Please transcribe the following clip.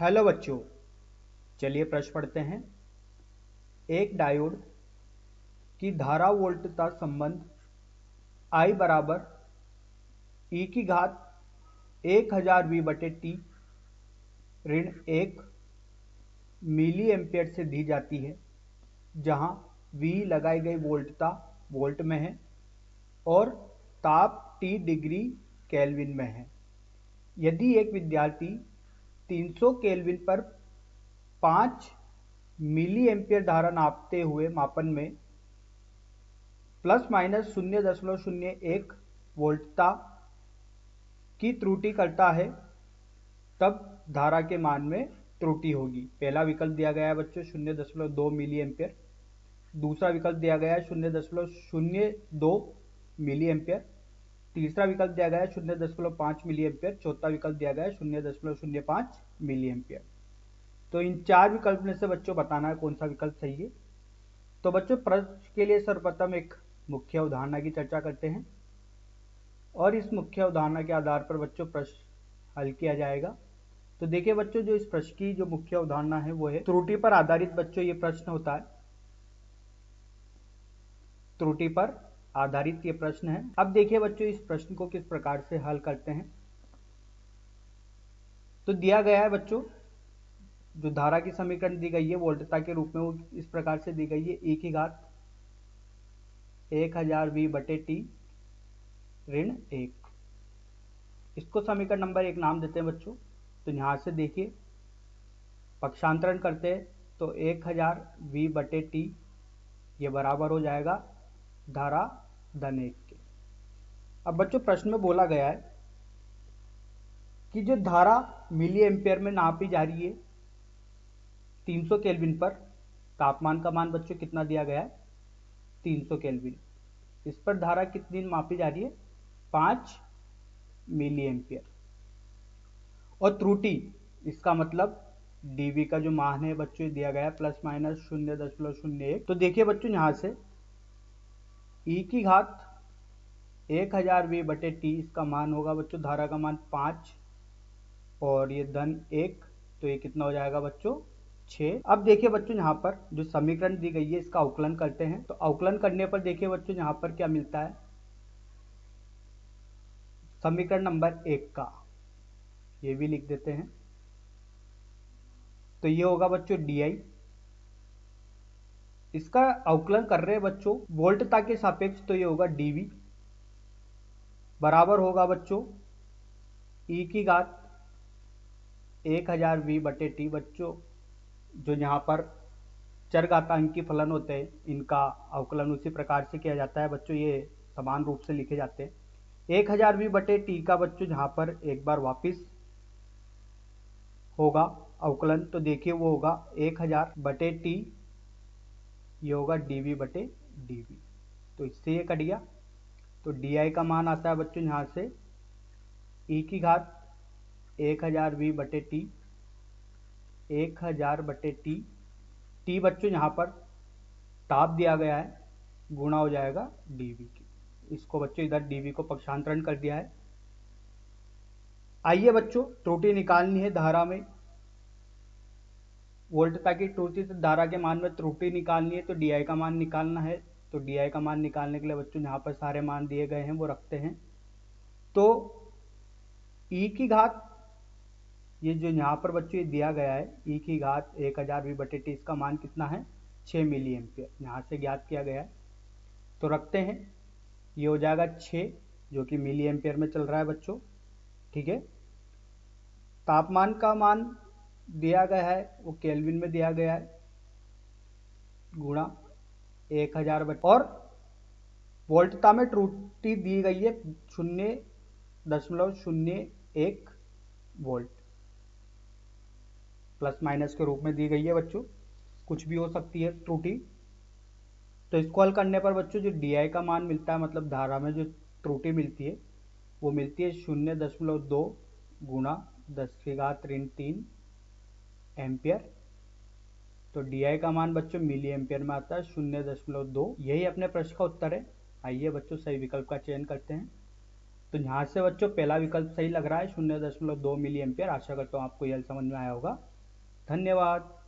Hello बच्चों, चलिए प्रश्न पढ़ते हैं। एक डायोड की धारा वोल्टता संबंध I बराबर e की घात 1000 V बटे टी ऋण 1 मिली एम्पियर से दी जाती है, जहां V लगाई गई वोल्टता वोल्ट में है और ताप T डिग्री केल्विन में है। यदि एक विद्यार्थी 300 केल्विन पर 5 मिली एम्पियर धारा नापते हुए मापन में प्लस माइनस 0.01 वोल्टता की त्रुटि करता है, तब धारा के मान में त्रुटि होगी। पहला विकल्प दिया गया है बच्चों 0.2 मिली एम्पियर, दूसरा विकल्प दिया गया है 0.02 मिली एम्पियर, तीसरा विकल्प दिया गया है 0.5 मिली एम्पियर, चौथा विकल्प दिया गया है 0.05 मिली एम्पियर। तो इन चार विकल्प में से बच्चों बताना है कौन सा विकल्प सही है। तो बच्चों प्रश्न के लिए सर्वप्रथम एक मुख्य अवधारणा की चर्चा करते हैं और इस मुख्य अवधारणा के आधार पर बच्चों प्रश्न हल किया जाएगा। तो देखिए बच्चों, जो इस प्रश्न की जो मुख्य अवधारणा है वो है त्रुटि पर आधारित। बच्चों ये प्रश्न होता है, त्रुटि पर आधारित ये प्रश्न है। अब देखिए बच्चों, इस प्रश्न को किस प्रकार से हल करते हैं। तो दिया गया है बच्चों, जो धारा की समीकरण दी गई है वोल्टता के रूप में वो इस प्रकार से दी गई है e की घात 1000 V बटे टी ऋण 1। इसको समीकरण नंबर 1 नाम देते हैं बच्चों। तो यहां से देखिए पक्षांतरण करते हैं तो 1000 V बटे टी ये बराबर हो जाएगा धारा धन 1 के। अब बच्चों प्रश्न में बोला गया है कि जो धारा मिली एम्पियर में नापी जा रही है 300 केल्विन पर, तापमान का मान बच्चों कितना दिया गया है 300 केल्विन, इस पर धारा कितनी मापी जा रही है 5 मिली एम्पियर। और त्रुटि इसका मतलब dV का जो मान है बच्चों दिया गया है प्लस माइनस 0.01। तो देखिए बच्चों यहां से e की घात 1000 V बटे टी इसका मान होगा बच्चों, धारा का मान 5 और ये धन 1, तो ये कितना हो जाएगा बच्चों 6। अब देखिए बच्चों यहाँ पर जो समीकरण दी गई है इसका अवकलन करते हैं। तो अवकलन करने पर देखिए बच्चों यहाँ पर क्या मिलता है, समीकरण नंबर 1 का ये भी लिख देते हैं। तो ये होगा बच्चों DI, इसका अवकलन कर रहे हैं बच्चों वोल्टता के सापेक्ष, तो ये होगा dV बराबर होगा बच्चों e की घात 1000 V बटे टी। बच्चों जो यहाँ पर चरघातांकी फलन होते हैं इनका अवकलन उसी प्रकार से किया जाता है बच्चों, ये समान रूप से लिखे जाते हैं। 1000 V बटे टी का बच्चों यहाँ पर एक बार वापिस होगा अवकलन, तो देखिए वो होगा 1000 बटे टी, ये होगा dV बटे dV। तो इससे ये कट गया, तो DI का मान आता है बच्चों यहाँ से e की घात 1000 V बटे टी 1000 बटे टी बच्चों यहाँ पर ताप दिया गया है, गुणा हो जाएगा dV की। इसको बच्चों इधर dV को पक्षांतरण कर दिया है। आइए बच्चों त्रुटि निकालनी है धारा में, वोल्टता की त्रुटि से धारा के मान में त्रुटि निकालनी है, तो DI का मान निकालना है। तो DI का मान निकालने के लिए बच्चों यहाँ पर सारे मान दिए गए हैं वो रखते हैं। तो e की घात ये जो यहाँ पर बच्चों ये दिया गया है e की घात 1000 V बटे टी, इसका मान कितना है 6 मिली एम्पियर, यहाँ से ज्ञात किया गया है। तो रखते हैं, ये हो जाएगा 6 जो कि मिली एम्पियर में चल रहा है बच्चों, ठीक है। तापमान का मान दिया गया है वो केल्विन में दिया गया है, गुणा 1000 बटे, और वोल्टता में त्रुटि दी गई है 0.01 वोल्ट, प्लस माइनस के रूप में दी गई है बच्चों, कुछ भी हो सकती है त्रुटि। तो इसको हल करने पर बच्चों जो DI का मान मिलता है, मतलब धारा में जो त्रुटि मिलती है वो मिलती है 0.2 गुणा 10⁻³ एम्पियर। तो DI का मान बच्चों मिली एम्पियर में आता है 0.2। यही अपने प्रश्न का उत्तर है। आइए बच्चों सही विकल्प का चयन करते हैं। तो यहाँ से बच्चों पहला विकल्प सही लग रहा है 0.2 मिली एम्पियर। आशा करता हूँ आपको यह समझ में आया होगा। धन्यवाद।